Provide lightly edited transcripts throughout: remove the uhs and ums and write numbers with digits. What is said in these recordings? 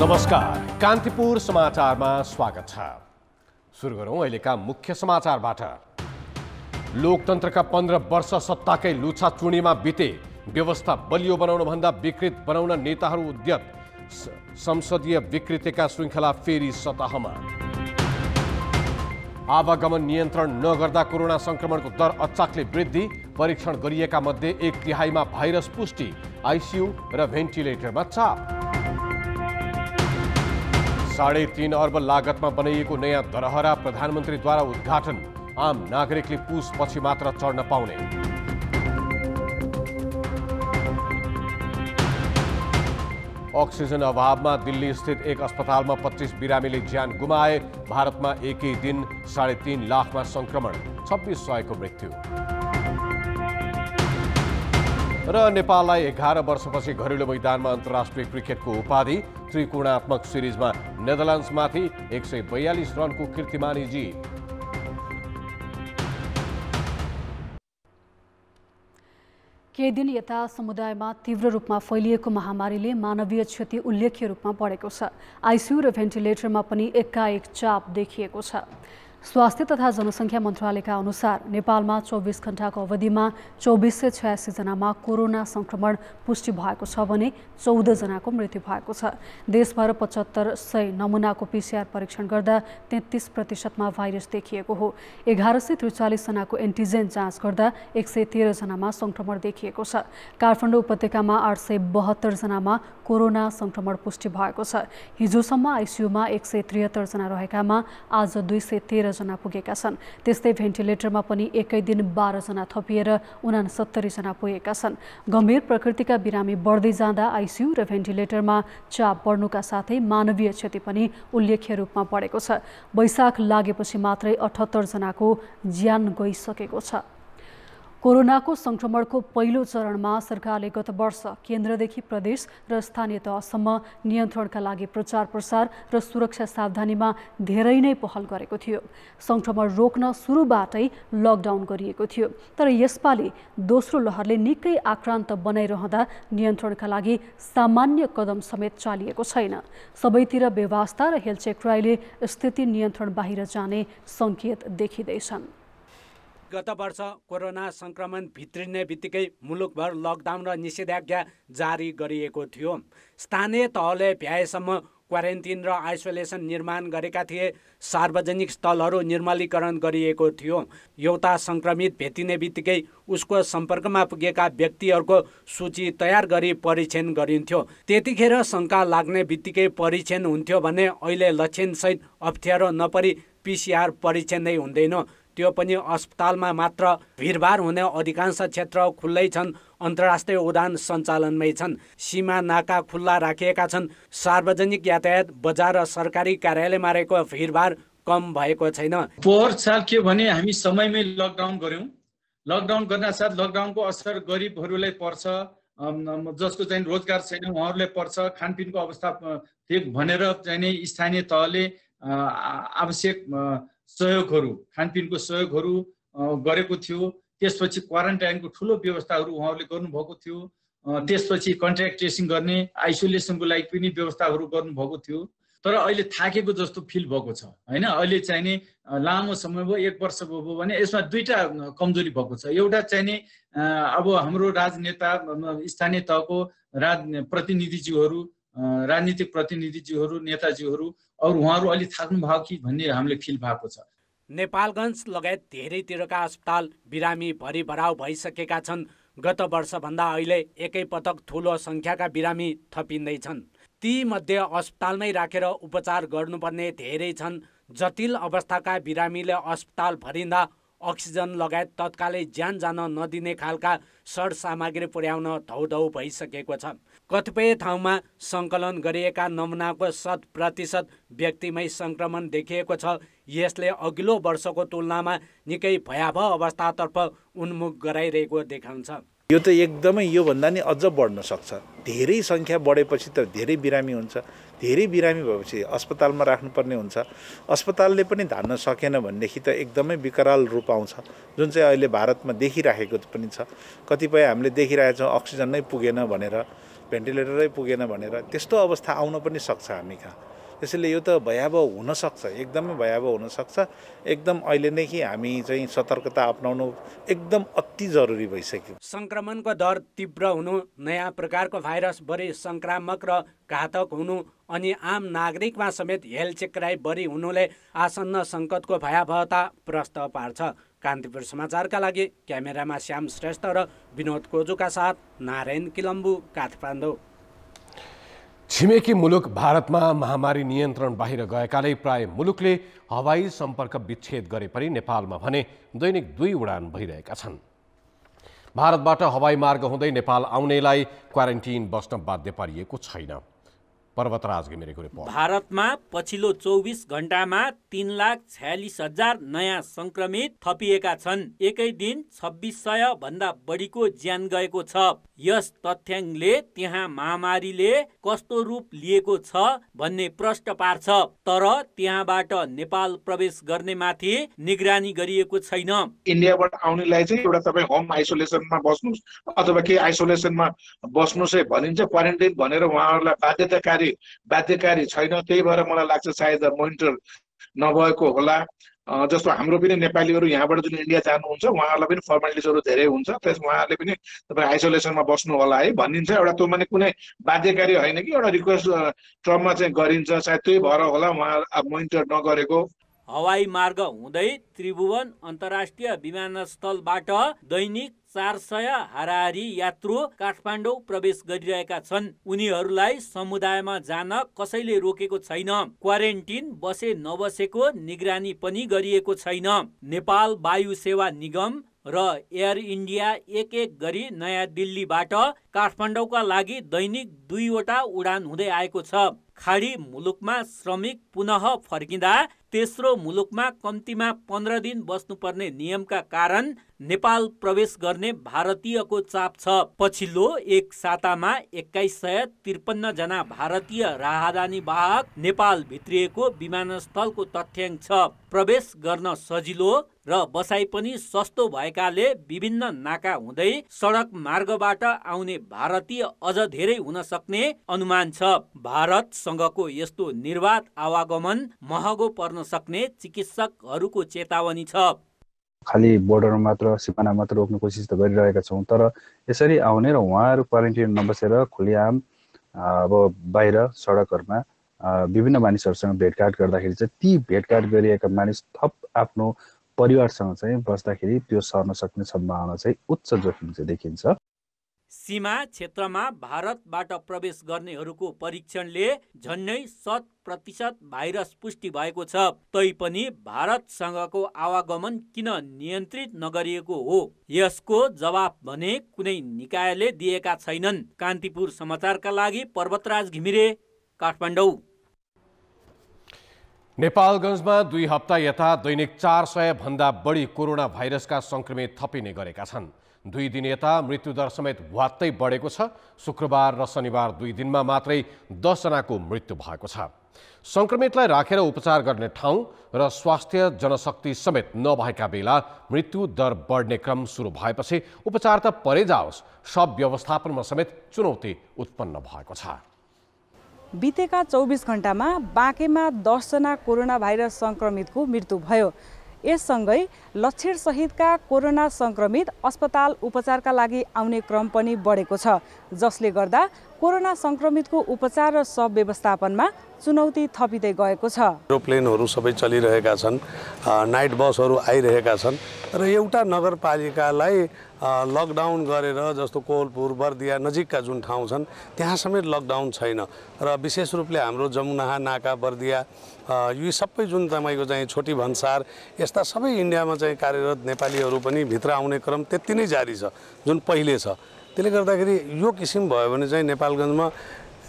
नमस्कार, कान्तिपुर समाचारमा स्वागत छ। सुरु गरौं अहिलेका मुख्य समाचारबाट। लोकतन्त्रका 15 वर्ष सत्ताकै लुछाचुँडीमा बिते। व्यवस्था बलियो बनाउन भन्दा विकृत बनाउन नेताहरू उद्यत। संसदीय विकृतिका श्रृङ्खला फेरि सतहमा। आवागमन नियन्त्रण नगर्दा कोरोना संक्रमणको दर अचाकले वृद्धि। परीक्षण गरिएका मध्ये 1/3 भाइरस पुष्टि। आइसियु र भेन्टिलेटरमा चाप। 3.5 अर्ब लागतमा बनाइएको नयाँ दरहरा प्रधानमन्त्रीद्वारा उद्घाटन। आम नागरिकले पुसपछि मात्र चढ्न पाउने। अक्सिजन अभावमा दिल्ली स्थित एक अस्पतालमा 25 बिरामीले ज्यान गुमाए। भारतमा एकै दिन 3.5 लाखमा संक्रमण, 2600को मृत्यु। र नेपाललाई 11 वर्षपछि घरेलु मैदानमा अन्तर्राष्ट्रिय क्रिकेटको उपाधि। त्रिकोणात्मक सिरिजमा नेदरल्यान्ड्समाथि 142 रनको कीर्तिमानी जित। केही दिन यता समुदायमा तीव्र रूपमा फैलिएको महामारीले मानवीय क्षति उल्लेख्य रूपमा बढेको छ। आइसियु र भेन्टिलेटरमा पनि एकाएक चाप देखिएको छ। स्वास्थ्य तथा जनसङ्ख्या मन्त्रालयका अनुसार नेपालमा 24 घण्टाको अवधिमा 2486 जनामा कोरोना संक्रमण पुष्टि भएको छ भने 14 जनाको मृत्यु भएको छ। देशभर 7500 नमुनाको PCR परीक्षण गर्दा 33% भाइरस देखिएको हो। 1143 जनाको एन्टिजेन जाँच गर्दा 113 जनामा संक्रमण देखिएको छ। काठमाडौँ उपत्यकामा 872 जनामा कोरोना संक्रमण पुष्टि भएको छ। हिजोसम्म आइसियुमा 173 जना रहेकामा आज 213 जना पुगेका छन्। त्यस्तै भेन्टिलेटरमा पनि एकै दिन 12 जना थपिएर 69 जना पुगेका छन्। गम्भीर प्रकृतिका बिरामी बढ्दै जाँदा आइसियु र भेन्टिलेटरमा चाप बढ्नुका साथै मानवीय क्षति पनि उल्लेख्य रूपमा बढेको छ। वैशाख लागेपछि मात्रै 78 जनाको ज्यान गइसकेको छ। कोरोनाको संक्रमणको पहिलो चरणमा सरकारले गत वर्ष केन्द्रदेखि प्रदेश र स्थानीय तहसम्म नियन्त्रणका लागि प्रचार प्रसार र सुरक्षा सावधानीमा धेरै नै पहल गरेको थियो। संक्रमण रोक्न सुरुबाटै लकडाउन गरिएको थियो। तर यसपालि दोस्रो लहरले निकै आक्रान्त बनाइरहँदा नियन्त्रणका लागि सामान्य कदम समेत चालिएको छैन। सबैतिर व्यवस्था र हेलचेक्राइले स्थिति नियन्त्रण बाहिर जाने सङ्केत देखिँदैछन्। गत वर्ष कोरोना संक्रमण भित्रिने बित्तिकै मुलुकभर लकडाउन र निषेधाज्ञा जारी गरिएको थियो। स्थानीय तहले भ्याएसम्म क्वारेन्टिन र आइसोलेसन निर्माण गरेका थिए। सार्वजनिक स्थलहरू निर्मलीकरण गरिएको थियो। एउटा संक्रमित भेटिने बित्तिकै उसको सम्पर्कमा पुगेका व्यक्तिहरूको सूची तयार गरी परीक्षण गरिन्थ्यो। त्यतिखेर शङ्का लाग्ने बित्तिकै परीक्षण हुन्थ्यो भने अहिले लक्षणसहित अप्ठ्यारो नपरी PCR परीक्षण नै हुँदैन। त्यो पनि अस्पतालमा मात्र। भिडभाड हुने अधिकांश क्षेत्र खुल्लै छन्। अन्तर्राष्ट्रिय उडान सञ्चालनमै छन्। सीमा नाका खुल्ला राखिएका छन्। सार्वजनिक यातायात, बजार र सरकारी कार्यालयमा रहेको भिडभाड कम भएको छैन। पोहोर साल के भने हामी समयमै लकडाउन गर्यौं। लकडाउन गर्न साथ लकडाउनको असर गरिबहरूलाई पर्छ, जसको चाहिँ रोजगार छैन उहाँहरूलाई पर्छ। खानपिनको अवस्था थिए भनेर चाहिँ स्थानीय तहले आवश्यक सहयोगहरू, खानपिनको सहयोगहरू गरेको थियो। त्यसपछि क्वारेन्टाइनको ठुलो व्यवस्थाहरू उहाँहरूले गर्नुभएको थियो। त्यसपछि कन्ट्याक्ट ट्रेसिङ गर्ने, आइसोलेसनको लागि पनि व्यवस्थाहरू गर्नुभएको थियो। तर अहिले थाकेको जस्तो फिल भएको छ हैन। अहिले चाहिँ नि लामो समय भयो, 1 वर्ष भयो भने यसमा दुईटा कमजोरी भएको छ। एउटा चाहिँ नि अब हाम्रो राजनेता, स्थानीय तहको प्रतिनिधिज्यूहरू, राजनीतिक प्रतिनिधिज्यूहरू, नेताजीहरू और उहाँहरू अलि थाक्नु भयो कि भन्ने हामीले फिल भएको छ। नेपालगञ्ज लगायत धेरैतिरका अस्पताल बिरामी भरिभराउ भइसकेका छन्। गत वर्षभन्दा अहिले एकै पटक ठुलो सङ्ख्याका बिरामी थपिँदैछन्। ती मध्ये अस्पतालमै राखेर उपचार गर्नुपर्ने धेरै छन्। जटिल अवस्थाका बिरामीले अस्पताल भरिँदा अक्सिजन लगायत तत्कालै ज्यान जान नदिने खालका सरसामग्री पुर्याउन धौधौ भइसकेको छ। कतिपय ठाउँमा सङ्कलन गरिएका नमुनाको 100% व्यक्तिमै सङ्क्रमण देखिएको छ। यसले अघिल्लो वर्षको तुलनामा निकै भयावह अवस्थातर्फ उन्मुख गराइरहेको देखाउँछ। यो त एकदमै योभन्दा नि अझ बढ्न सक्छ। धेरै सङ्ख्या बढेपछि त धेरै बिरामी हुन्छ, धेरै बिरामी भएपछि अस्पतालमा राख्नुपर्ने हुन्छ। अस्पतालले पनि धान्न सकेन भनेदेखि त एकदमै विकराल रूप आउँछ, जुन चाहिँ अहिले भारतमा देखिराखेको पनि छ। कतिपय हामीले देखिरहेका छौँ अक्सिजन नै पुगेन भनेर, भेन्टिलेटरै पुगेन भनेर, त्यस्तो अवस्था आउन पनि सक्छ हामी कहाँ। त्यसैले यो त भयावह हुनसक्छ, एकदमै भयावह हुनसक्छ। एकदम अहिले नै कि हामी चाहिँ सतर्कता अपनाउनु एकदम अति जरुरी भइसक्यो। सङ्क्रमणको दर तीव्र हुनु, नयाँ प्रकारको भाइरस बढी सङ्क्रामक र घातक हुनु अनि आम नागरिकमा समेत हेलचेक्राइ बढी हुनुले आसन्न सङ्कटको भयावहता प्रष्ट पार्छ। कान्तिपुर समाचारका लागि क्यामेरामा श्याम श्रेष्ठ र विनोद कोजुका साथ नारायण किलम्बु, काठमाडौँ। छिमेकी मुलुक भारतमा महामारी नियन्त्रण बाहिर गएकाले प्राय मुलुकले हवाई सम्पर्क विच्छेद गरे पनि नेपालमा भने दैनिक 2 उडान भइरहेका छन्। भारतबाट हवाई मार्ग हुँदै नेपाल आउनेलाई क्वारेन्टिन बस्न बाध्य पारिएको छैन। पर्वतराज घिमिरेको रिपोर्ट। भारतमा पछिल्लो 24 घण्टामा 3,46,000 नयाँ संक्रमित थपिएका छन्। एकै दिन 2600 भन्दा बढीको ज्यान गएको छ। यस तथ्याङ्कले त्यहाँ महामारीले कस्तो रूप लिएको छ भन्ने प्रश्न पार्छ। तर त्यहाँबाट नेपाल प्रवेश गर्ने माथि निगरानी गरिएको छैन। इन्डियाबाट आउनेलाई चाहिँ एउटा तपाईँ होम आइसोलेसनमा बस्नुस् अथवा के आइसोलेसनमा बस्नुस् भनिन्छ, क्वारेन्टाइन भनेर उहाँहरूलाई बाध्यकारी छैन। त्यही भएर मलाई लाग्छ सायद मोनिटर नभएको होला। जस्तो हाम्रो पनि नेपालीहरू यहाँबाट जुन इन्डिया जानुहुन्छ उहाँहरूलाई पनि फर्मालिटिजहरू धेरै हुन्छ, त्यस उहाँहरूले पनि तपाईँ आइसोलेसनमा बस्नु होला है भनिन्छ। एउटा त्यो माने कुनै बाध्यकारी होइन कि एउटा रिक्वेस्ट टर्ममा चाहिँ गरिन्छ, सायद त्यही भएर होला उहाँ मोनिटर नगरेको। हवाई मार्ग हुँदै त्रिभुवन अन्तर्राष्ट्रिय विमानस्थलबाट दैनिक 400 हाराहारी यात्रु काठमाडौँ प्रवेश गरिरहेका छन्। उनीहरूलाई समुदायमा जान कसैले रोकेको छैन। क्वारेन्टिन बसे नबसेको निगरानी पनि गरिएको छैन। नेपाल वायु सेवा निगम र एयर इन्डिया एक गरी नयाँ दिल्लीबाट काठमाडौँका लागि दैनिक 2 वटा उडान हुँदै आएको छ। खाडी मुलुकमा श्रमिक पुनः फर्किँदा तेस्रो मुलुकमा कम्तीमा 15 दिन बस्नुपर्ने नियमका कारण नेपाल प्रवेश गर्ने भारतीयको चाप छ। पछिल्लो एक सातामा 2153 जना भारतीय राहदानी वाहक नेपाल भित्रिएको विमानस्थलको तथ्याङ्क छ। प्रवेश गर्न सजिलो र बसाई पनि सस्तो भएकाले विभिन्न नाका हुँदै सडक मार्गबाट आउने भारतीय अझ धेरै हुन सक्ने अनुमान छ। भारतसँगको यस्तो निर्वाध आवागमन महँगो पर्न सक्ने चिकित्सकहरूको चेतावनी छ। खालि बोर्डरमा मात्र सिमाना मात्र रोक्ने कोसिस त गरिरहेका छौँ, तर यसरी आउने र उहाँहरू क्वारेन्टाइन नबसेर खुलिआम अब बाहिर सडकहरूमा विभिन्न मानिसहरूसँग भेटघाट गर्दाखेरि चाहिँ ती भेटघाट गरिएका मानिस थप आफ्नो परिवारसँग चाहिँ बस्दाखेरि त्यो सर्न सक्ने सम्भावना चाहिँ उच्च जोखिम चाहिँ देखिन्छ। सीमा क्षेत्रमा भारतबाट प्रवेश गर्नेहरूको परीक्षणले झन्डै 100% भाइरस पुष्टि भएको छ। तैपनि भारतसँगको आवागमन किन नियन्त्रित नगरिएको हो, यसको जवाफ भने कुनै निकायले दिएका छैनन्। कान्तिपुर समाचारका लागि पर्वतराज घिमिरे, काठमाडौँ। नेपालगञ्जमा 2 हप्ता यता दैनिक 400 भन्दा बढी कोरोना भाइरसका संक्रमित थपिने गरेका छन्। 2 दिन यता मृत्युदर समेत भ्वात्तै बढेको छ। शुक्रबार र शनिबार 2 दिनमा मात्रै 10 जनाको मृत्यु भएको छ। संक्रमितलाई राखेर उपचार गर्ने ठाउँ र स्वास्थ्य जनशक्ति समेत नभएका बेला मृत्यु दर बढ्ने क्रम सुरु भएपछि उपचार त परे जाओस्, शव व्यवस्थापनमा समेत चुनौती उत्पन्न भएको छ। बितेका 24 घण्टामा बाँकेमा 10 जना कोरोना भाइरस संक्रमितको मृत्यु भयो। यससँगै लक्षणसहितका कोरोना संक्रमित अस्पताल उपचारका लागि आउने क्रम पनि बढेको छ, जसले गर्दा कोरोना संक्रमितको उपचार र शव व्यवस्थापनमा चुनौती थपिँदै गएको छ। एरोप्लेनहरू सबै चलिरहेका छन्, नाइट बसहरू आइरहेका छन् र एउटा नगरपालिकालाई लकडाउन गरेर जस्तो कोहलपुर बर्दिया नजिकका जुन ठाउँ छन् त्यहाँ समेत लकडाउन छैन र विशेष रूपले हाम्रो जमुनाहा नाका बर्दिया यो सबै जुन तपाईँको चाहिँ छोटी भन्सार यस्ता सबै इन्डियामा चाहिँ कार्यरत नेपालीहरू पनि भित्र आउने क्रम त्यति नै जारी छ जुन पहिले छ। त्यसले गर्दाखेरि यो किसिम भयो भने चाहिँ नेपालगञ्जमा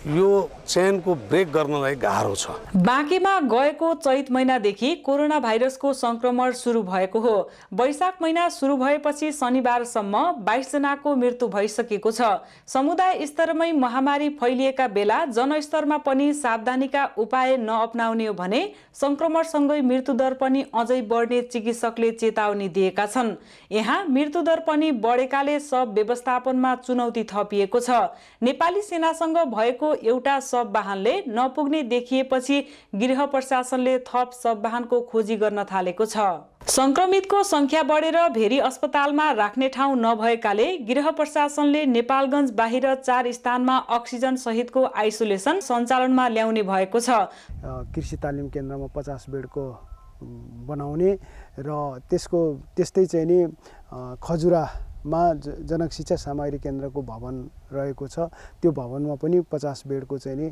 यो चेनको ब्रेक गर्नलाई गाह्रो छ। बाँकेमा गएको चैत महिनादेखि कोरोना भाइरसको संक्रमण सुरु भएको हो। वैशाख महिना सुरु भएपछि शनिबारसम्म 22 जनाको मृत्यु भइसकेको छ। समुदाय स्तरमै महामारी फैलिएका बेला जनस्तरमा पनि सावधानीका उपाय नअपनाउने हो भने संक्रमणसँगै मृत्युदर पनि अझै बढ्ने चिकित्सकले चेतावनी दिएका छन्। यहाँ मृत्युदर पनि बढेकाले शव व्यवस्थापनमा चुनौती थपिएको छ। नेपाली सेनासँग भएको एउटा शव वाहनले नपुग्ने देखिएपछि गृह प्रशासनले थप शव वाहनको खोजी गर्न थालेको छ। संक्रमितको संख्या बढेर भेरी अस्पतालमा राख्ने ठाउँ नभएकाले गृह प्रशासनले नेपालगञ्ज बाहिर 4 स्थानमा अक्सिजन सहितको आइसोलेसन सञ्चालनमा ल्याउने भएको छ। कृषि तालिम केन्द्रमा 50 बेडको बनाउने र त्यस्तै चाहिँ नि खजुरामा जनक शिक्षा सामग्री केन्द्रको भवन रहेको छ। त्यो भवनमा पनि 50 बेडको चाहिँ नि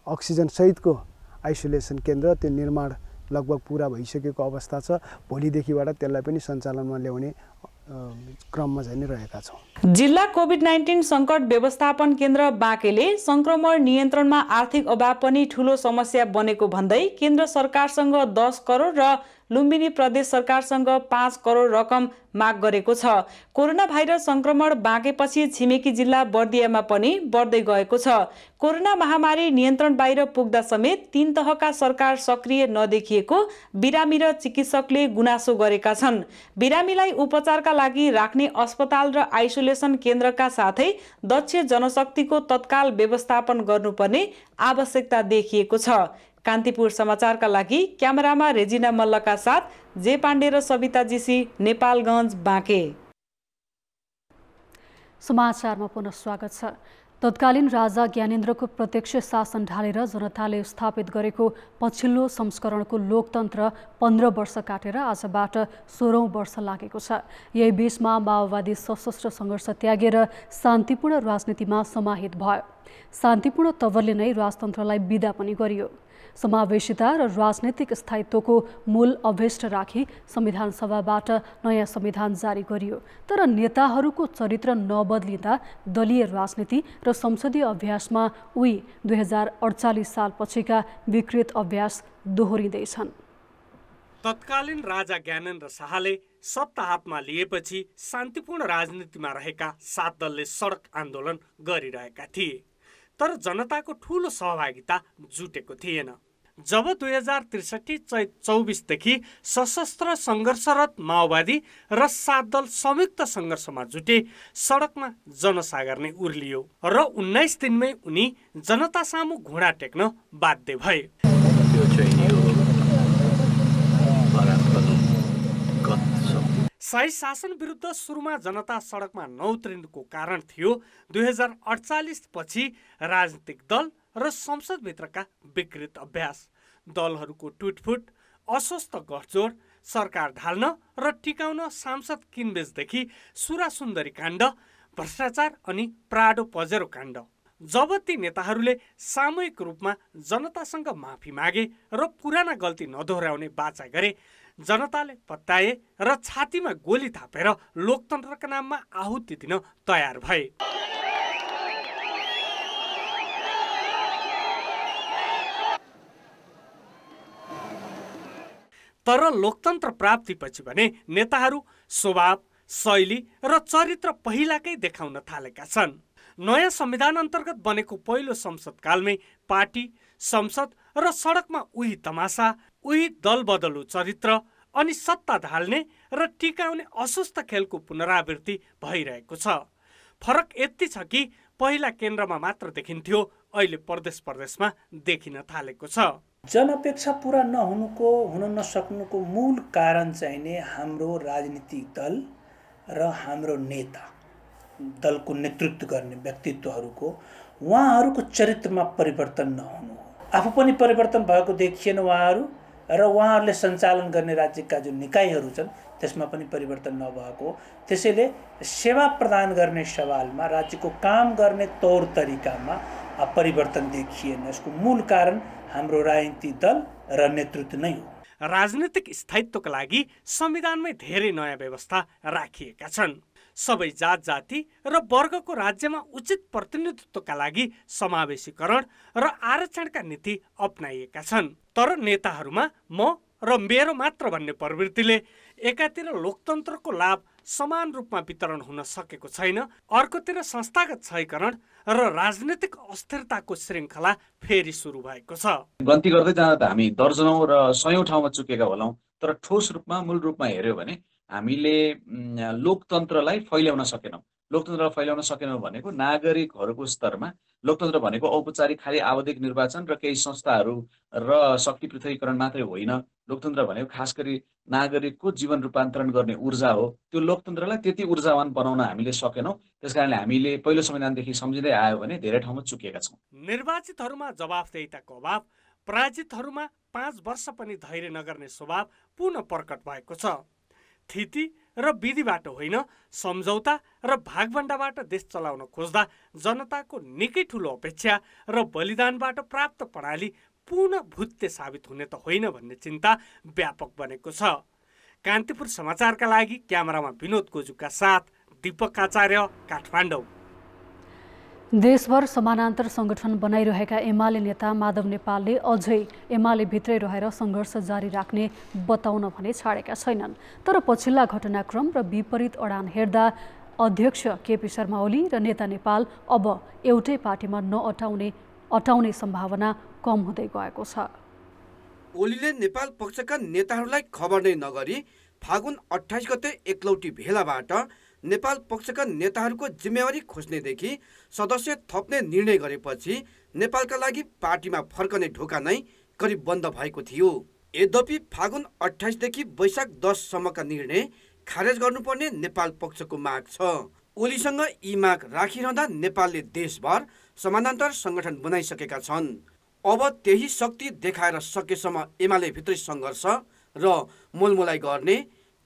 अक्सिजन सहितको आइसोलेसन केन्द्र त्यो निर्माण लगभग पूरा भइसकेको अवस्था छ। भोलिदेखिबाट त्यसलाई पनि सञ्चालनमा ल्याउने क्रममा चाहिँ रहेका छौँ। जिल्ला कोभिड-19 सङ्कट व्यवस्थापन केन्द्र बाँकेले संक्रमण नियन्त्रणमा आर्थिक अभाव पनि ठूलो समस्या बनेको भन्दै केन्द्र सरकारसँग 10 करोड र लुम्बिनी प्रदेश सरकारसँग 5 करोड रकम माग गरेको छ। कोरोना भाइरस संक्रमण बाँकेपछि छिमेकी जिल्ला बर्दियामा पनि बढ्दै गएको छ। कोरोना महामारी नियन्त्रण बाहिर पुग्दा समेत 3 तहका सरकार सक्रिय नदेखिएको बिरामी र चिकित्सकले गुनासो गरेका छन्। बिरामीलाई उपचारका लागि राख्ने अस्पताल र आइसोलेसन केन्द्रका साथै दक्ष जनशक्तिको तत्काल व्यवस्थापन गर्नुपर्ने आवश्यकता देखिएको छ। कान्तिपुर समाचारका लागि क्यामेरामा रेजिना मल्लका साथ जे पाण्डे र सविता जीसी, नेपालगञ्ज, बाँके। समाचारमा पुनः स्वागत छ। तत्कालीन राजा ज्ञानेन्द्रको प्रत्यक्ष शासन ढालेर जनताले स्थापित गरेको पछिल्लो संस्करणको लोकतन्त्र 15 वर्ष काटेर आजबाट 16औं वर्ष लागेको छ। यही बीचमा माओवादी सशस्त्र सङ्घर्ष त्यागेर शान्तिपूर्ण राजनीतिमा समाहित भयो। शान्तिपूर्ण तवरले नै राजतन्त्रलाई बिदा पनि गरियो। समावेशिता र राजनैतिक स्थायित्वको मूल अभीष्ट राखी संविधान सभाबाट नयाँ संविधान जारी गरियो। तर नेताहरूको चरित्र नबदलिँदा दलीय राजनीति र संसदीय अभ्यासमा उही 2048 साल पछिका विकृत अभ्यास दोहोरिँदैछन्। तत्कालीन राजा ज्ञानेन्द्र शाहले सत्ता हातमा लिएपछि शान्तिपूर्ण राजनीतिमा रहेका 7 दलले सडक आन्दोलन गरिरहेका थिए। तर जनताको ठूलो सहभागिता जुटेको थिएन। जब 2063 चैत 24 देखि सशस्त्र सङ्घर्षरत माओवादी र 7 दल संयुक्त सङ्घर्षमा जुटे, सडकमा जनसागर नै उर्लियो र 19 दिनमै उनी जनता सामु घुँडा टेक्न बाध्य भए। शाही शासन विरुद्ध सुरुमा जनता सडकमा नउत्रिनुको कारण थियो 2048 पछि राजनीतिक दल र संसदभित्रका विकृत अभ्यास। दलहरूको टुटफुट, अस्वस्थ गठजोड, सरकार ढाल्न र टिकाउन सांसद किनबेचदेखि सुरासुन्दरी काण्ड, भ्रष्टाचार अनि प्राडो पजेरो काण्ड। जब ती नेताहरूले सामूहिक रूपमा जनतासँग माफी मागे र पुराना गल्ती नदोहोर्याउने बाचा गरे, जनताले पत्याए र छातीमा गोली थापेर लोकतन्त्रका नाममा आहुति दिन तयार भए। तर लोकतन्त्र प्राप्तिपछि भने नेताहरू स्वभाव, शैली र चरित्र पहिलाकै देखाउन थालेका छन्। नयाँ संविधान अन्तर्गत बनेको पहिलो संसदकालमै पार्टी, संसद र सडकमा उही तमासा, उही दल बदलु चरित्र अनि सत्ता ढाल्ने र टिकाउने अस्वस्थ खेलको पुनरावृत्ति भइरहेको छ। फरक यति छ कि पहिला केन्द्रमा मात्र देखिन्थ्यो, अहिले प्रदेशमा देखिन थालेको छ। जनअपेक्षा पूरा हुन नसक्नुको मूल कारण चाहिँ नै हाम्रो राजनीतिक दल र हाम्रो नेता, दलको नेतृत्व गर्ने व्यक्तित्वहरूको उहाँहरूको चरित्रमा परिवर्तन नहुनु हो। आफू पनि परिवर्तन भएको देखिएन उहाँहरू, र उहाँहरूले सञ्चालन गर्ने राज्यका जुन निकायहरू छन् त्यसमा पनि परिवर्तन नभएको। त्यसैले सेवा प्रदान गर्ने सवालमा, राज्यको काम गर्ने तौर तरिकामा परिवर्तन देखिएन। यसको मूल कारण हाम्रो राजनीतिक दल र नेतृत्व नै हो। राजनीतिक स्थायित्वका लागि संविधानमै धेरै नयाँ व्यवस्था राखिएका छन्। सबै जात जाति र वर्गको राज्यमा उचित प्रतिनिधित्वका लागि समावेशीकरण र आरक्षणका नीति अपनाइएका छन्। तर नेताहरूमा म र मेरो मात्र भन्ने प्रवृत्तिले एकातिर लोकतन्त्रको लाभ समान रूपमा वितरण हुन सकेको छैन, अर्कोतिर संस्थागत क्षयकरण र राजनीतिक अस्थिरताको श्रृङ्खला फेरि सुरु भएको छ। गन्ती गर्दै जाँदा हामी दर्जनौं र सयौं ठाउँमा चुकेका होलाौं, तर ठोस रूपमा मूल रूपमा हेर्यो भने हामीले लोकतन्त्रलाई फैल्याउन सकेनौं। लोकतन्त्रलाई फैल्याउन सकेनौं भनेको नागरिकहरूको स्तरमा लोकतन्त्र भनेको औपचारिक खाली आवधिक निर्वाचन र केही संस्थाहरू र शक्ति पृथकीकरण मात्रै होइन। लोकतन्त्र भनेको खास गरी नागरिकको जीवन रूपान्तरण गर्ने ऊर्जा हो। त्यो लोकतन्त्रलाई त्यति ऊर्जावान बनाउन हामीले सकेनौं। त्यसकारणले हामीले पहिलो संविधानदेखि सम्झिँदै आयो भने धेरै ठाउँमा चुकेका छौं। निर्वाचितहरूमा जवाफदेहिताको अभाव, पराजितहरूमा 5 वर्ष पनि धैर्य नगर्ने स्वभाव पुनः प्रकट भएको छ। स्थिति र विधिबाट होइन, सम्झौता र भागभण्डाबाट देश चलाउन खोज्दा जनताको निकै ठुलो अपेक्षा र बलिदानबाट प्राप्त प्रणाली पुनः भुत्ते साबित हुने त होइन भन्ने चिन्ता व्यापक बनेको छ। कान्तिपुर समाचारका लागि क्यामेरामा विनोद कोजुका साथ दीपक आचार्य, काठमाडौँ। देशभर समानान्तर संगठन बनाइरहेका एमाले नेता माधव नेपालले अझै एमाले भित्रै रहेर सङ्घर्ष जारी राख्ने बताउन भने छाडेका छैनन्। तर पछिल्ला घटनाक्रम र विपरीत अडान हेर्दा अध्यक्ष केपी शर्मा ओली र नेता नेपाल अब एउटै पार्टीमा अटाउने सम्भावना कम हुँदै गएको छ। ओलीले नेपाल पक्षका नेताहरूलाई खबर नै नगरी फागुन 28 गते एकलौटी भेलाबाट नेपाल पक्षका नेताहरूको जिम्मेवारी खोज्नेदेखि सदस्य थप्ने निर्णय गरेपछि नेपालका लागि पार्टीमा फर्कने ढोका नै करिब बन्द भएको थियो। यद्यपि फागुन 28 देखि वैशाख 10 सम्मका निर्णय खारेज गर्नुपर्ने नेपाल पक्षको माग छ। ओलीसँग यी माग राखिरहँदा नेपालले देशभर समानान्तर संगठन बनाइसकेका छन्। अब त्यही शक्ति देखाएर सकेसम्म एमाले भित्रै सङ्घर्ष र मोलमोलाई गर्ने,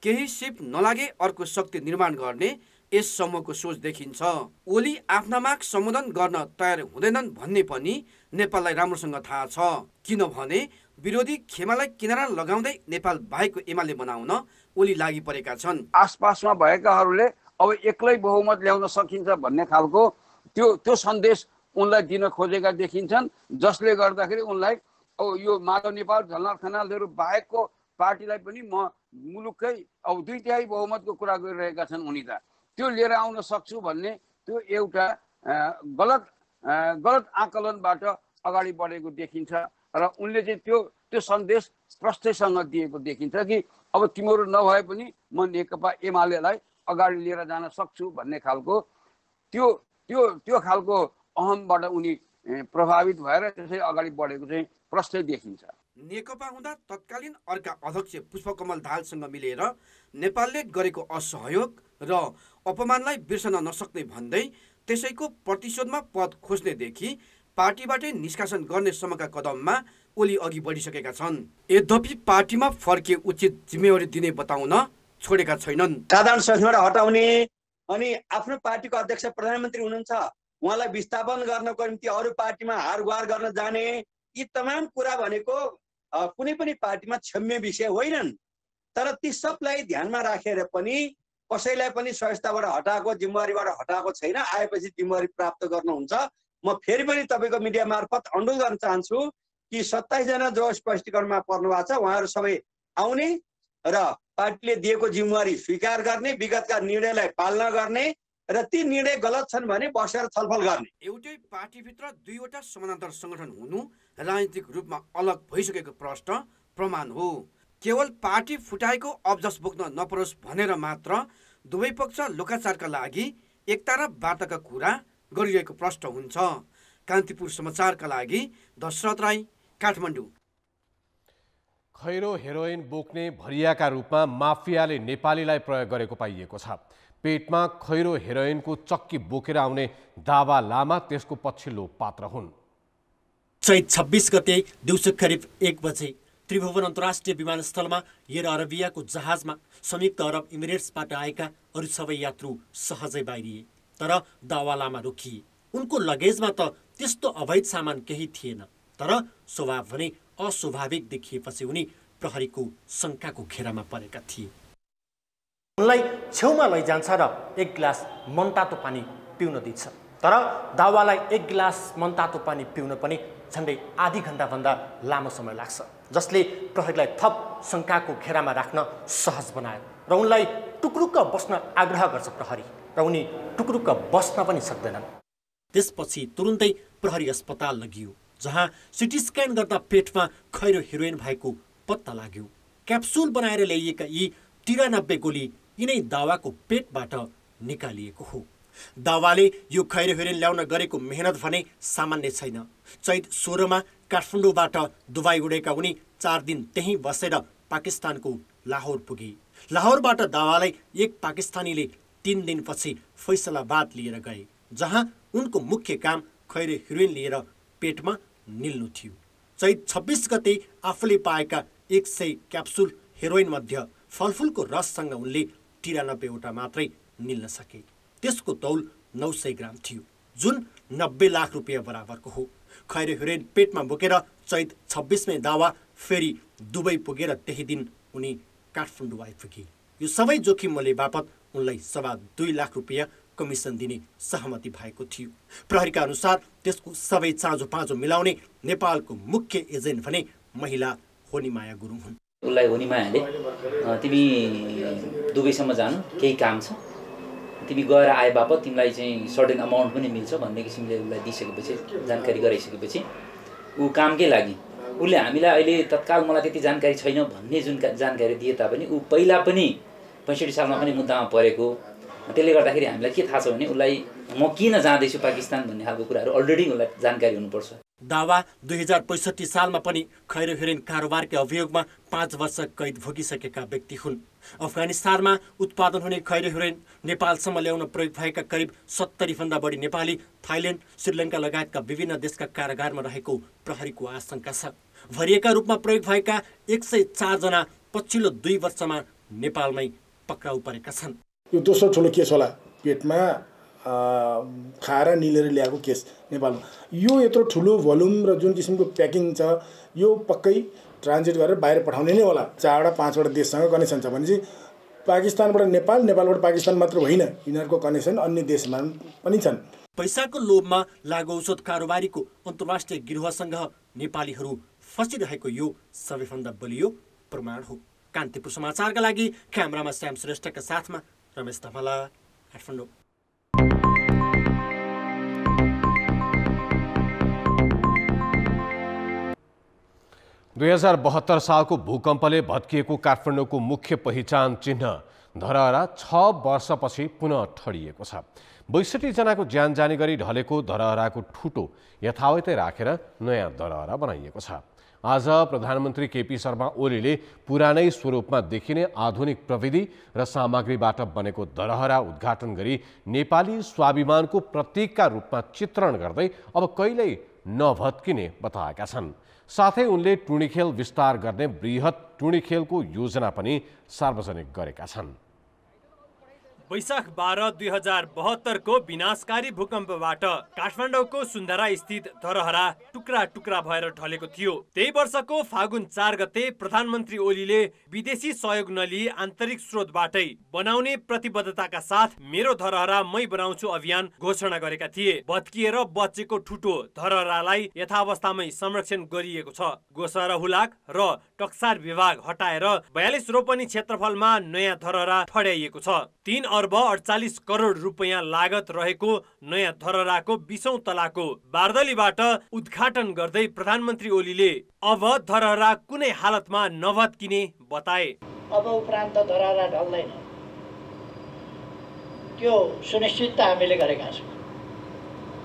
केही सिप नलागे अर्को शक्ति निर्माण गर्ने यस समूहको सोच देखिन्छ। ओली आफ्ना माग सम्बोधन गर्न तयार हुँदैनन् भन्ने पनि नेपाललाई राम्रोसँग थाहा छ, किनभने विरोधी खेमालाई किनारा लगाउँदै नेपाल बाहेकको एमाले बनाउन ओली लागि परेका छन्। आसपासमा भएकाहरूले अब एक्लै बहुमत ल्याउन सकिन्छ भन्ने खालको त्यो सन्देश उनलाई दिन खोजेका देखिन्छन्, जसले गर्दाखेरि उनलाई अब यो माधव नेपाल, झलनाथ खनालहरू बाहेकको पार्टीलाई पनि म मुलुककै अब 2/3 बहुमतको कुरा गरिरहेका छन् उनी त त्यो लिएर आउन सक्छु भन्ने त्यो एउटा गलत आकलनबाट अगाडि बढेको देखिन्छ र उनले चाहिँ त्यो सन्देश स्पष्टैसँग दिएको देखिन्छ कि अब तिमीहरू नभए पनि म नेकपा एमालेलाई अगाडि लिएर जान सक्छु भन्ने खालको त्यो खालको अहमबाट उनी प्रभावित भएर त्यसै अगाडि बढेको चाहिँ प्रष्टै देखिन्छ। नेकपा हुँदा तत्कालीन अर्का अध्यक्ष पुष्पकमल दाहालसँग मिलेर नेपालले गरेको असहयोग र अपमानलाई बिर्सन नसक्ने भन्दै त्यसैको प्रतिशोधमा पद खोज्नेदेखि पार्टीबाटै निष्कासन गर्ने सम्मका कदममा ओली अघि बढिसकेका छन्। यद्यपि पार्टीमा फर्के उचित जिम्मेवारी दिने बताउन छोडेका छैनन्। साधारण सदस्यबाट हटाउने अनि आफ्नो पार्टीको अध्यक्ष प्रधानमन्त्री हुनुहुन्छ, उहाँलाई विस्थापन गर्नको निम्ति अरू पार्टीमा हारगुहार गर्न जाने, यी तमाम कुरा भनेको कुनै पनि पार्टीमा क्षम्य विषय होइनन्। तर ती सबलाई ध्यानमा राखेर पनि कसैलाई पनि संस्थाबाट हटाएको, जिम्मेवारीबाट हटाएको छैन। आएपछि जिम्मेवारी प्राप्त गर्नुहुन्छ। म फेरि पनि तपाईँको मिडिया मार्फत अनुरोध गर्न चाहन्छु कि 27 जना जो स्पष्टीकरणमा पर्नु भएको छ उहाँहरू सबै आउने र पार्टीले दिएको जिम्मेवारी स्वीकार गर्ने, विगतका निर्णयलाई पालना गर्ने र ती निर्णय गलत छन् भने बसेर छलफल गर्ने। एउटै पार्टीभित्र दुईवटा समानान्तर संगठन हुनु राजनीतिक रूपमा अलग भइसकेको प्रश्न प्रमाण हो। केवल पार्टी फुटाएको अब्जस बोक्न नपरोस् भनेर मात्र दुवै पक्ष लोकाचारका लागि एकता र वार्ताका कुरा गरिरहेको प्रश्न हुन्छ। कान्तिपुर समाचारका लागि दशरथ राई, काठमाडौँ। खैरो हेरोइन बोक्ने भरियाका रूपमा माफियाले नेपालीलाई प्रयोग गरेको पाइएको छ। पेटमा खैरो हेरोइनको चक्की बोकेर आउने दावा लामा त्यसको पछिल्लो पात्र हुन्। चैत 26 गते दिउँसो करिब 1 बजे त्रिभुवन अन्तर्राष्ट्रिय विमानस्थलमा एयर अरबियाको जहाजमा संयुक्त अरब इमिरेट्सबाट आएका अरू सबै यात्रु सहजै बाहिरिए, तर दावा लामा रोकिए। उनको लगेजमा त त्यस्तो अवैध सामान केही थिएन, तर स्वभाव भने अस्वाभाविक देखिएपछि उनी प्रहरीको शङ्काको घेरामा परेका थिए। उनलाई छेउमा लैजान्छ र एक गिलास मनतातो पानी पिउन दिन्छ। तर दावालाई एक गिलास मनतातो पानी पिउन पनि झन्डै आधी घण्टाभन्दा लामो समय लाग्छ, जसले प्रहरीलाई थप शङ्काको घेरामा राख्न सहज बनायो र उनलाई टुक्रुक्क बस्न आग्रह गर्छ प्रहरी, र उनी टुक्रुक्क बस्न पनि सक्दैनन्। त्यसपछि तुरुन्तै प्रहरी अस्पताल लगियो, जहाँ सिटी स्क्यान गर्दा पेटमा खैरो हेरोइन भएको पत्ता लाग्यो। क्याप्सुल बनाएर ल्याइएका यी 93 गोली यिनै दावाको पेटबाट निकालिएको हो। दावाले यो खैरो हेरोइन ल्याउन गरेको मेहनत भने सामान्य छैन। चैत 16 मा काठमाडौँबाट दुबई उडेका उनी 4 दिन त्यहीँ बसेर पाकिस्तानको लाहोर पुगे। लाहोरबाट दावालाई एक पाकिस्तानीले 3 दिनपछि फैसलाबाद लिएर गए, जहाँ उनको मुख्य काम खैरो हेरोइन लिएर पेटमा निल्नु थियो। चैत 26 गते आफूले पाएका 100 क्याप्सुल हेरोइन मध्ये फलफुलको रससँग उनले 93 वटा मात्रै निल्न सके। त्यसको तौल 900 ग्राम थियो, जुन 90 लाख रुपियाँ बराबरको हो। खैरो हेरोइन पेटमा बोकेर चैत 26 मै दावा फेरि दुबई पुगेर त्यही दिन उनी काठमाडौँ आइपुगे। यो सबै जोखिम मोले बापत उनलाई 2.25 लाख रुपियाँ कमिसन दिने सहमति भएको थियो। प्रहरीका अनुसार त्यसको सबै चाँजो पाँजो मिलाउने नेपालको मुख्य एजेन्ट भने महिला होनीमाया गुरुङ हुन्। उसलाई होनीमायाले तिमी दुबईसम्म जानु, केही काम छ, तिमी गएर आए बापत तिमीलाई चाहिँ सर्टेन अमाउन्ट पनि मिल्छ भन्ने किसिमले उसलाई दिइसकेपछि, जानकारी गराइसकेपछि ऊ कामकै लागि उसले हामीलाई अहिले तत्काल मलाई त्यति जानकारी छैन भन्ने जुन जानकारी दिए तापनि ऊ पहिला पनि 65 सालमा पनि मुद्दामा परेको। त्यसले गर्दाखेरि हामीलाई के थाहा छ भने उसलाई म किन जाँदैछु पाकिस्तान भन्ने खालको कुराहरू अलरेडी उसलाई जानकारी हुनुपर्छ। दावा 2065 सालमा पनि खैरो हेरोइन कारोबारकै अभियोगमा 5 वर्ष कैद भोगिसकेका व्यक्ति हुन्। अफगानिस्तानमा उत्पादन हुने खैरो हेरोइन नेपालसम्म ल्याउन प्रयोग भएका करिब 70 भन्दा बढी नेपाली थाइल्यान्ड, श्रीलङ्का लगायतका विभिन्न देशका कारागारमा रहेको प्रहरीको आशंका छ। भरिएका रूपमा प्रयोग भएका 104 जना पछिल्लो 2 वर्षमा नेपालमै पक्राउ परेका छन्। यो दोस्रो ठुलो केस होला पेटमा खाएर निलेर ल्याएको केस नेपालमा। यो यत्रो ठुलो भोल्युम र जुन किसिमको प्याकिङ छ यो पक्कै ट्रान्जिट गरेर बाहिर पठाउने नै होला। 4-5 देशसँग कनेक्सन छ भनेपछि पाकिस्तानबाट नेपाल, नेपालबाट पाकिस्तान मात्र होइन, यिनीहरूको कनेक्सन अन्य देशमा पनि छन्। पैसाको लोभमा लागु औषध कारोबारीको अन्तर्राष्ट्रिय गिरोहसँग नेपालीहरू फसिरहेको यो सबैभन्दा बलियो प्रमाण हो। कान्तिपुर समाचारका लागि क्यामेरामा श्याम श्रेष्ठका साथमा रमेश धमला, काठमाडौँ। 2072 सालको भूकम्पले भत्किएको काठमाडौँको मुख्य पहिचान चिन्ह धरहरा 6 वर्षपछि पुनः ठडिएको छ। 62 जनाको ज्यान जाने गरी ढलेको धरहराको ठुटो यथावतै राखेर नयाँ धरहरा बनाइएको छ। आज प्रधानमन्त्री केपी शर्मा ओलीले पुरानै स्वरूपमा देखिने आधुनिक प्रविधि र सामग्रीबाट बनेको धरहरा उद्घाटन गरी नेपाली स्वाभिमानको प्रतीकका रूपमा चित्रण गर्दै अब कहिल्यै नभत्किने बताएका छन्। साथै उनले टुँडीखेल विस्तार गर्ने बृहत टुँडीखेलको योजना पनि सार्वजनिक गरेका छन्। वैशाख 12, 2072 को विनाशकारी भूकम्पबाट काठमाडौँको सुन्दरा स्थित धरहरा टुक्रा टुक्रा भएर ढलेको थियो। त्यही वर्षको फागुन 4 गते प्रधानमन्त्री ओलीले विदेशी सहयोग नलिई आन्तरिक स्रोतबाटै बनाउने प्रतिबद्धताका साथ मेरो धरहरा मै बनाउँछु अभियान घोषणा गरेका थिए। भत्किएर बचेको ठुटो धरहरालाई यथावस्थामै संरक्षण गरिएको छ। गोसरा हुलाक र टक्सार विभाग हटाएर 42 रोपनी क्षेत्रफलमा नयाँ धरहरा ठड्याइएको छ। 3 अर्ब 48 करोड रुपैयाँ लागत रहेको नयाँ धरहराको 20औं तलाको बारदलीबाट उद्घाटन गर्दै प्रधानमन्त्री ओलीले अब धरहरा कुनै हालतमा नभत्किने बताए। अब उपरान्त धरहरा ढल्दैन, त्यो सुनिश्चित हामीले गरेका छौँ।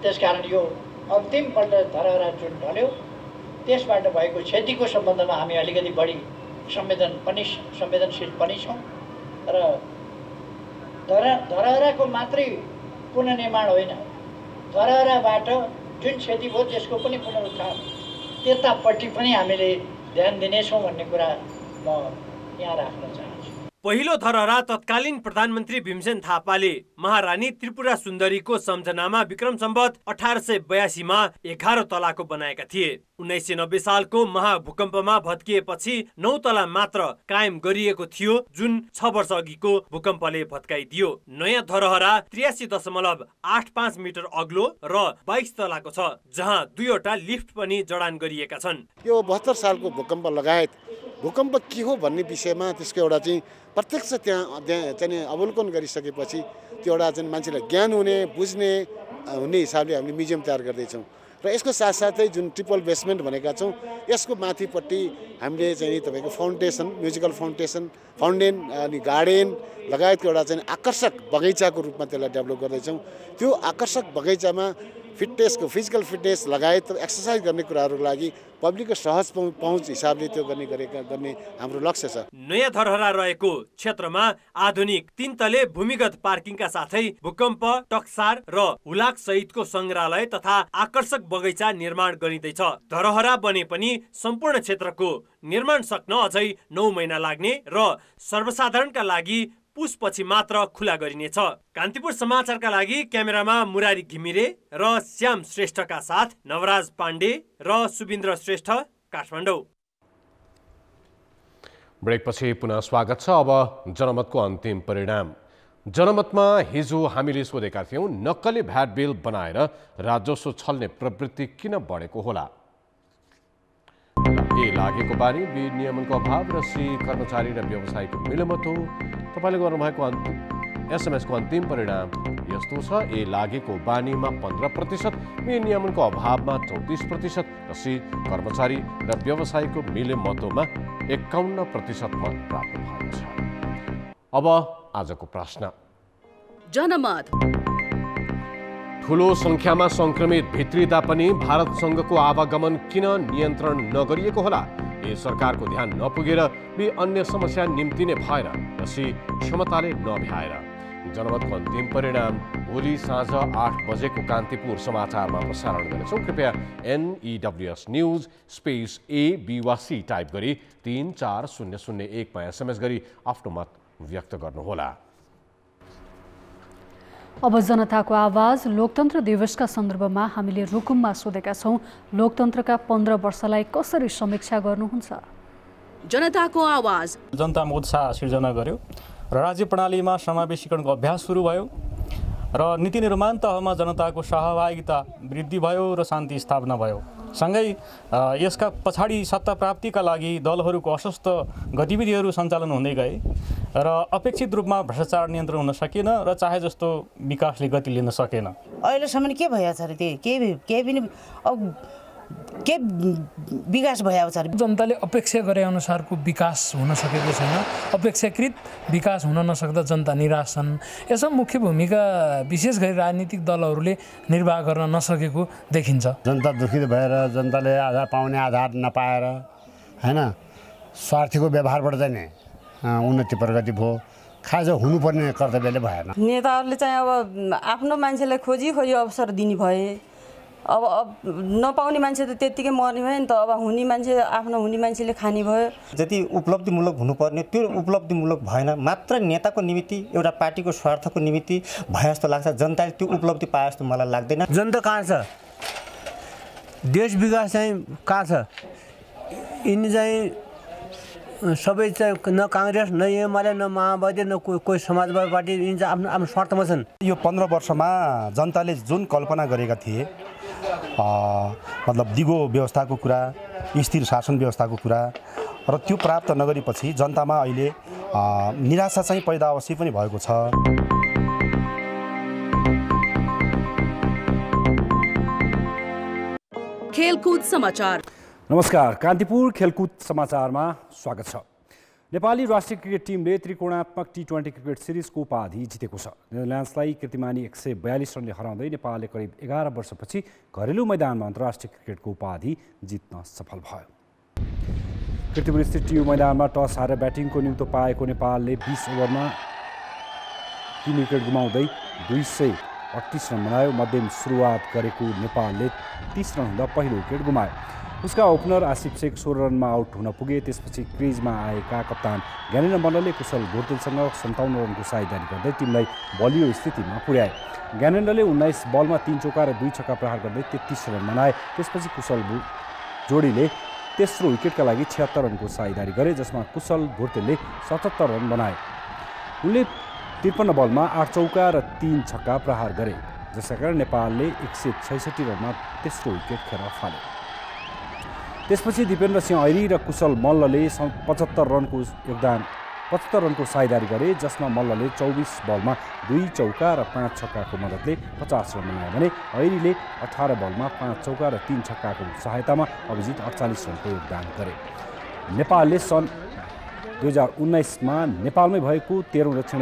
त्यसकारण यो अन्तिम पल्ट धरहरा जुन ढल्यो त्यसबाट भएको क्षतिको सम्बन्धमा हामी अलिकति बढी संवेदनशील पनि छौँ र धरहराको मात्रै पुनर्निर्माण होइन, धरहराबाट जुन क्षति भयो त्यसको पनि पुनरुत्थान, त्यतापट्टि पनि हामीले ध्यान दिनेछौँ भन्ने कुरा म यहाँ राख्न चाहन्छु। पहिलो धरहरा तत्कालीन प्रधानमन्त्री भीमसेन थापाले महारानी त्रिपुरा सुन्दरीको सम्झनामा विक्रम सम्वत 1882 मा 11 तलाको बनाएका थिए। 1990 सालको महाभूकम्पमा भत्किएपछि 9 तला मात्र कायम गरिएको थियो, जुन 6 वर्ष अघिको भूकम्पले भत्काइदियो। नयाँ धरहरा 83.85 मिटर अग्लो र 22 तलाको छ, जहाँ 2वटा लिफ्ट पनि जडान गरिएका छन्। यो 72 सालको भूकम्प लगायत भूकम्प के हो भन्ने विषयमा त्यसको एउटा चाहिँ प्रत्यक्ष त्यहाँ चाहिँ अवलोकन गरिसकेपछि त्यो एउटा चाहिँ मान्छेलाई ज्ञान हुने बुझ्ने हुने हिसाबले हामीले म्युजियम तयार गर्दैछौँ र यसको साथसाथै जुन ट्रिपल बेसमेन्ट भनेका छौँ यसको माथिपट्टि हामीले चाहिँ तपाईँको फाउन्डेसन, म्युजिकल फाउन्टेन अनि गार्डन लगायतको एउटा चाहिँ आकर्षक बगैँचाको रूपमा त्यसलाई डेभलप गर्दैछौँ। त्यो आकर्षक बगैँचामा फिटनेसको फिजिकल फिटनेस लगायत एक्सर्साइज गर्ने कुराहरूको लागि पब्लिकको सहज पहुँच हिसाबले त्यो गर्ने हाम्रो लक्ष्य छ। नयाँ धरहरा रहेको क्षेत्रमा आधुनिक 3 तले भूमिगत पार्किङका साथै भूकम्प, टक्सार र हुलाक सहितको संग्रहालय तथा आकर्षक बगैँचा निर्माण गरिँदैछ। धरहरा बने पनि सम्पूर्ण क्षेत्रको निर्माण सक्न अझै 9 महिना लाग्ने र सर्वसाधारणका लागि पुसपछि मात्र खुला गरिनेछ। कान्तिपुर समाचारका लागि क्यामेरामा मुरारी घिमिरे र श्याम श्रेष्ठका साथ नवराज पाण्डे र सुबिन्द्र श्रेष्ठ, काठमाडौँ। ब्रेकपछि पुनः स्वागत छ। अब जनमतको अन्तिम परिणाम। जनमतमा हिजो हामीले सोधेका थियौं, नक्कली भ्याट बिल बनाएर राजस्व छल्ने प्रवृत्ति किन बढेको होला? ए लागेको बानी, बी नियमनको अभाव र सी कर्मचारी र व्यवसायीको मिलमत हो। तपाईँले गर्नुभएको एसएमएसको अन्तिम परिणाम यस्तो छ। ए लागेको बानीमा 15%, बी नियमनको अभावमा 34% र सी कर्मचारी र व्यवसायीको मिलेमतोमा 51% मत प्राप्त भएको छ। अब आजको प्रश्न। जनमत ठूलो संख्यामा संक्रमित भित्रिँदा पनि भारतसँगको आवागमन किन नियन्त्रण नगरिएको होला? ए सरकारको ध्यान नपुगेर, बी अन्य समस्या निम्तिने भएर, र सी क्षमताले नभ्याएर। जनमतको अन्तिम परिणाम भोलि साँझ 8 बजेको कान्तिपुर समाचारमा प्रसारण गर्नेछौँ। कृपया NEWS न्युज स्पेस AB वा C टाइप गरी 34001 मा SMS गरी आफ्नो मत व्यक्त गर्नुहोला। अब जनताको आवाज लोकतन्त्र दिवसका सन्दर्भमा हामीले रुकुममा सोधेका छौं, लोकतन्त्रका 15 वर्षलाई कसरी समीक्षा गर्नुहुन्छ? जनताको आवाज। जनतामा उत्साह सिर्जना गर्यो र राज्य प्रणालीमा समावेशीकरणको अभ्यास सुरु भयो र नीति निर्माण तहमा जनताको सहभागिता वृद्धि भयो र शान्ति स्थापना भयो। सँगै यसका पछाडि सत्ता प्राप्तिका लागि दलहरूको अस्वस्थ गतिविधिहरू सञ्चालन हुँदै गए र अपेक्षित रूपमा भ्रष्टाचार नियन्त्रण हुन सकेन र चाहे जस्तो विकासले गति लिन सकेन। अहिलेसम्म के भइरहेको छ अरे? केही पनि के विकास भएको छ अरे? जनताले अपेक्षा गरे अनुसारको विकास हुन सकेको छैन। अपेक्षाकृत विकास हुन नसक्दा जनता निराश छन्। यसमा मुख्य भूमिका विशेष गरी राजनीतिक दलहरूले निर्वाह गर्न नसकेको देखिन्छ। जनता दुखित भएर जनताले आधार पाउने आधार नपाएर हैन स्वार्थीको व्यवहारबाट चाहिँ नि उन्नति प्रगति भयो। खास हुनुपर्ने कर्तव्यले भएन। नेताहरूले चाहिँ अब आफ्नो मान्छेलाई खोजी अवसर दिने भए, अब नपाउने मान्छे त त्यत्तिकै मर्ने भयो नि त। अब हुने मान्छे आफ्नो हुने मान्छेले खाने भयो। जति उपलब्धिमूलक हुनुपर्ने त्यो उपलब्धिमूलक भएन। मात्र नेताको निमित्त एउटा पार्टीको स्वार्थको निमित्त भए जस्तो लाग्छ। जनताले त्यो उपलब्धि पाए जस्तो मलाई लाग्दैन। जनता कहाँ छ? देश विकास चाहिँ कहाँ छ? यिनी चाहिँ सबै चाहिँ न काङ्ग्रेस न एमाले न माओवादी न कोही समाजवादी पार्टी यिनी चाहिँ आफ्नो आफ्नो स्वार्थमा छन्। यो 15 वर्षमा जनताले जुन कल्पना गरेका थिए, मतलब दिगो व्यवस्थाको कुरा, स्थिर शासन व्यवस्थाको कुरा र त्यो प्राप्त नगरेपछि जनतामा अहिले निराशा चाहिँ पैदा अवश्य पनि भएको छ। खेलकुद समाचार। नमस्कार, कान्तिपुर खेलकुद समाचारमा स्वागत छ। नेपाली राष्ट्रिय क्रिकेट टिमले त्रिकोणात्मक T20 क्रिकेट सिरिजको उपाधि जितेको छ। नेदरल्यान्ड्सलाई कीर्तिमानी 142 रनले हराउँदै नेपालले करिब 11 वर्षपछि घरेलु मैदानमा अन्तर्राष्ट्रिय क्रिकेटको उपाधि जित्न सफल भयो। कीर्तिपुर स्थित टियु मैदानमा टस हारेर ब्याटिङको निम्तो पाएको नेपालले 20 ओभरमा 3 विकेट गुमाउँदै 38 रन बनायो। मध्यम सुरुवात गरेको नेपालले 30 रन हुँदा पहिलो विकेट गुमायो। उसका ओपनर आसिफ शेख 16 रनमा आउट हुन पुगे। त्यसपछि क्रिजमा आएका कप्तान ज्ञानेन्द्र मल्लले कुशल भुर्तेलसँग 57 रनको साझेदारी गर्दै टिमलाई बलियो स्थितिमा पुर्याए। ज्ञानेन्द्रले 19 बलमा 3 चौका र 2 छक्का प्रहार गर्दै 33 रन बनाए। त्यसपछि कुशल जोडीले तेस्रो विकेटका लागि 76 रनको साझेदारी गरे, जसमा कुशल भुर्तेलले 77 रन बनाए। उनले 53 बलमा 8 चौका र 3 छक्का प्रहार गरे, जसका कारण नेपालले 166 रनमा तेस्रो विकेट खेर फाले। त्यसपछि दिपेन्द्र सिंह ऐरी र कुशल मल्लले 75 रनको साझेदारी गरे, जसमा मल्लले 24 बलमा 2 चौका र 5 छक्काको मद्दतले 50 रन बनाए भने ऐरीले 18 बलमा 5 चौका र 3 छक्काको सहायतामा अभिजित 48 रनको योगदान गरे। नेपालले सन् 2019मा नेपालमै भएको 13औं दक्षिण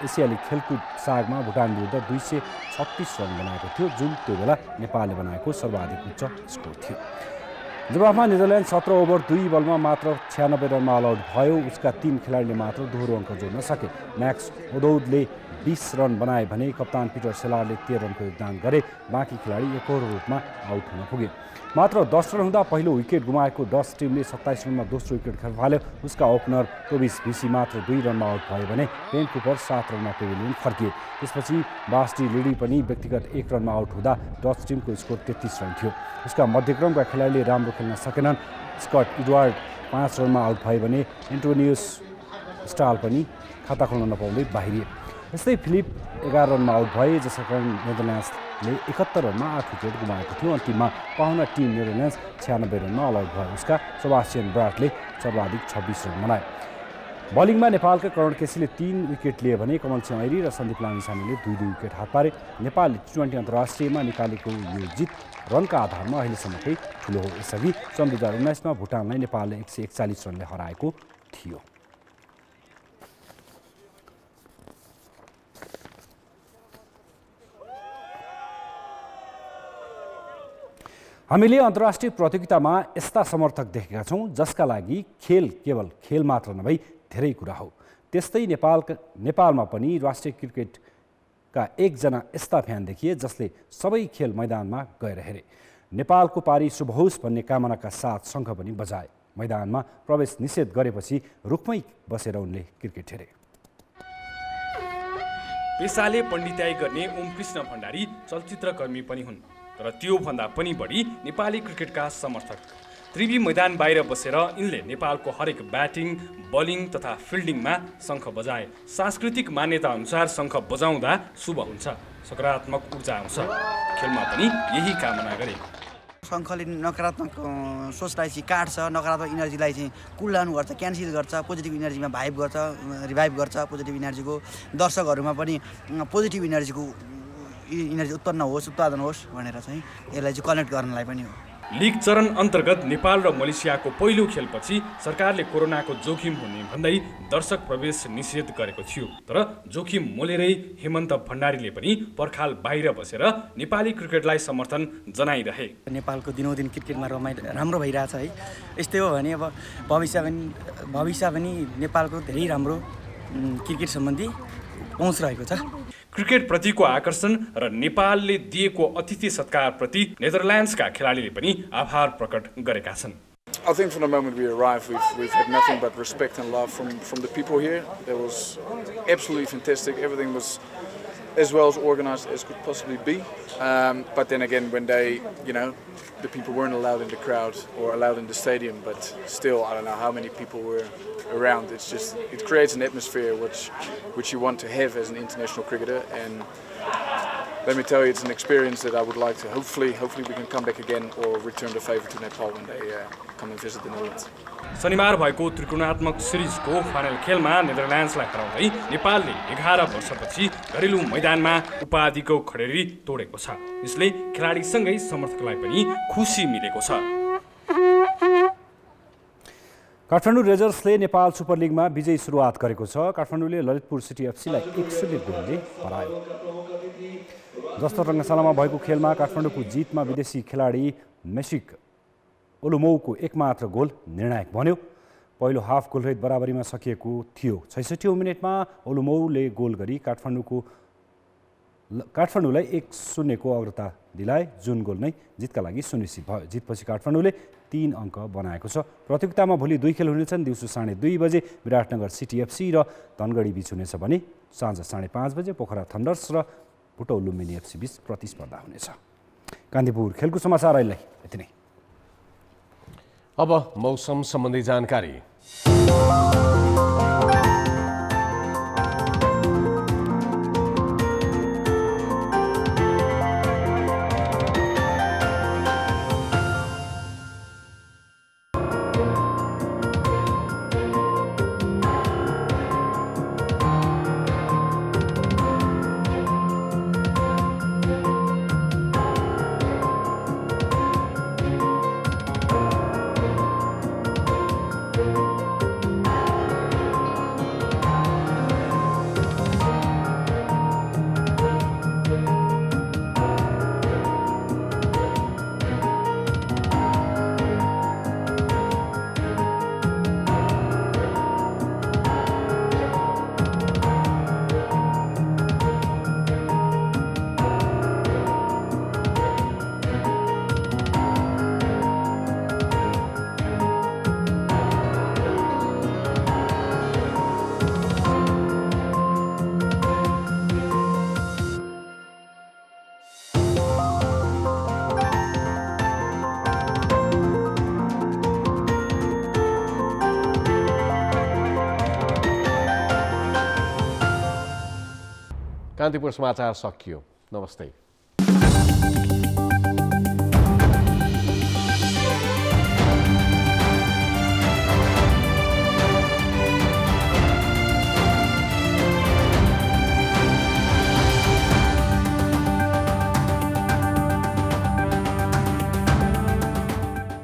एसियाली खेलकुद सागमा भुटान विरुद्ध 236 रन बनाएको थियो, जुन त्यो बेला नेपालले बनाएको सर्वाधिक उच्च स्कोर थियो। जवाफमा नेदरल्यान्ड 17 ओभर 2 बलमा मात्र 96 रनमा अल आउट भयो। उसका 3 खेलाडीले मात्र दोहोरो अङ्क जोड्न सके। म्याक्स ओदौदले 20 रन बनाए भने कप्तान पिटर सेलारले 13 रनको योगदान गरे। बाँकी खेलाडी एकहोरो रूपमा आउट हुन पुगे। मात्र 10 रन हुँदा पहिलो विकेट गुमाएको 10 टिमले 27 रनमा दोस्रो विकेट खेर फाल्यो। उसका ओपनर टोबिस भिसी मात्र 2 रनमा आउट भयो भने बेन कुपर 7 रनमा पेभिलियन फर्किए। त्यसपछि बास्टी लिडी पनि व्यक्तिगत 1 रनमा आउट हुँदा डच टिमको स्कोर 33 रन थियो। उसका मध्यक्रमका खेलाडीले राम्रो खेल्न सकेनन्। स्कट एडवर्ड 5 रनमा आउट भए भने एन्टोनियोस स्टाल पनि खाता खोल्न नपाउँदै बाहिरिए। यस्तै फिलिप 11 रनमा आउट भए, जसका कारण नेदरल्यान्ड्सले 71 रनमा 8 विकेट गुमाएको थियो। अन्तिममा पाहुना टिम नेदरल्यान्ड्स 96 रनमा अल आउट भयो। उसका सेबास्टियन ब्राटले सर्वाधिक 26 रन बनाए। बलिङमा नेपालका करण केसीले 3 विकेट लिए भने कमल सिंह ऐरी र सन्दीप लामिछानेले 2-2 विकेट हात पारे। नेपालले T20 अन्तर्राष्ट्रियमा निकालेको यो जित रनका आधारमा अहिलेसम्मकै ठुलो हो। यसअघि सन् 2019मा भुटानलाई नेपालले 141 रनले हराएको थियो। हामीले अन्तर्राष्ट्रिय प्रतियोगितामा यस्ता समर्थक देखेका छौँ जसका लागि खेल केवल खेल मात्र नभई धेरै कुरा हो। त्यस्तै नेपालमा पनि राष्ट्रिय क्रिकेटका एकजना यस्ता फ्यान देखिए जसले सबै खेल मैदानमा गएर हेरे। नेपालको पारी शुभ होस् भन्ने कामनाका साथ शङ्ख पनि बजाए। मैदानमा प्रवेश निषेध गरेपछि रुखमै बसेर उनले क्रिकेट हेरे। पेसाले पण्डिताई गर्ने ओमकृष्ण भण्डारी चलचित्रकर्मी पनि हुन्, तर त्यो भन्दा पनि बढी नेपाली क्रिकेटका समर्थक। त्रिवी मैदान बाहिर बसेर यिनले नेपालको हरेक ब्याटिङ, बलिङ तथा फिल्डिङमा शङ्ख बजाए। सांस्कृतिक मान्यता अनुसार शङ्ख बजाउँदा शुभ हुन्छ, सकारात्मक ऊर्जा आउँछ। खेलमा पनि यही कामना गरे। शङ्खले नकारात्मक सोचलाई चाहिँ काट्छ, नकारात्मक इनर्जीलाई चाहिँ कुल डाउन गर्छ, क्यान्सल गर्छ, पोजिटिभ इनर्जीमा रिभाइभ गर्छ पोजिटिभ इनर्जीको। दर्शकहरूमा पनि पोजिटिभ इनर्जी उत्पादन होस् भनेर चाहिँ यसलाई चाहिँ कनेक्ट गर्नलाई पनि हो। लिग चरण अन्तर्गत नेपाल र मलेसियाको पहिलो खेलपछि सरकारले कोरोनाको जोखिम हुने भन्दै दर्शक प्रवेश निषेध गरेको थियो, तर जोखिम मोलेरै हेमन्त भण्डारीले पनि पर्खाल बाहिर बसेर नेपाली क्रिकेटलाई समर्थन जनाइरहे। नेपालको दिनौदिन क्रिकेटमा राम्रो भइरहेछ है। यस्तै हो भने अब भविष्य पनि नेपालको धेरै राम्रो क्रिकेट सम्बन्धी पहुँच रहेको छ। क्रिकेट प्रतिको आकर्षण र नेपालले दिएको अतिथि सत्कारप्रति नेदरल्यान्ड्सका खेलाडीले पनि आभार प्रकट गरेका छन्। I think from the moment we arrived, we've had nothing but respect and love from the people here. It was absolutely fantastic. Everything was as well as organised as could possibly be. But then again, when the people weren't allowed in the crowd or allowed in the stadium, but still, I don't know how many people were around. It creates an atmosphere which you want to have as an international cricketer. And let me tell you, it's an experience that I would like to. Hopefully we can come back again or return the favour to Nepal when they come and visit the Netherlands. शनिबार भएको त्रिकोणात्मक सिरिजको final खेलमा नेदरल्यान्ड्सलाई हराउँदै नेपालले 11 वर्षपछि घरेलु मैदानमा उपाधिको खडेरी तोडेको छ। यसले खेलाडीसँगै समर्थकलाई पनि खुसी मिलेको छ। काठमाडौँ रेजर्सले नेपाल सुपर लिगमा विजयी सुरुवात गरेको छ। काठमाडौँले ललितपुर सिटी एफसीलाई 1-0 गोलले हरायो। जस्तो रङ्गशालामा भएको खेलमा काठमाडौँको जितमा विदेशी खेलाडी मेसिक ओलुमौको एकमात्र गोल निर्णायक बन्यो। पहिलो हाफ गोलरहित बराबरीमा सकिएको थियो। 66औं मिनेटमा ओलुमौले गोल गरी काठमाडौँको काठमाडौँलाई 1-0 को अग्रता दिलाए, जुन गोल नै जितका लागि सुनिश्चित भयो। जितपछि काठमाडौँले 3 अङ्क बनाएको छ। प्रतियोगितामा भोलि 2 खेल हुनेछन्। दिउँसो 2:30 बजे विराटनगर सिटी FC र धनगढी बीच हुनेछ भने साँझ 5:30 बजे पोखरा थन्डर्स र बुटौल लुम्बिनी FC बीच प्रतिस्पर्धा हुनेछ। कान्तिपुर खेलकुद समाचार अहिले यति नै। अब मौसम सम्बन्धी जानकारी। कान्तिपुर समाचार सकियो। नमस्ते।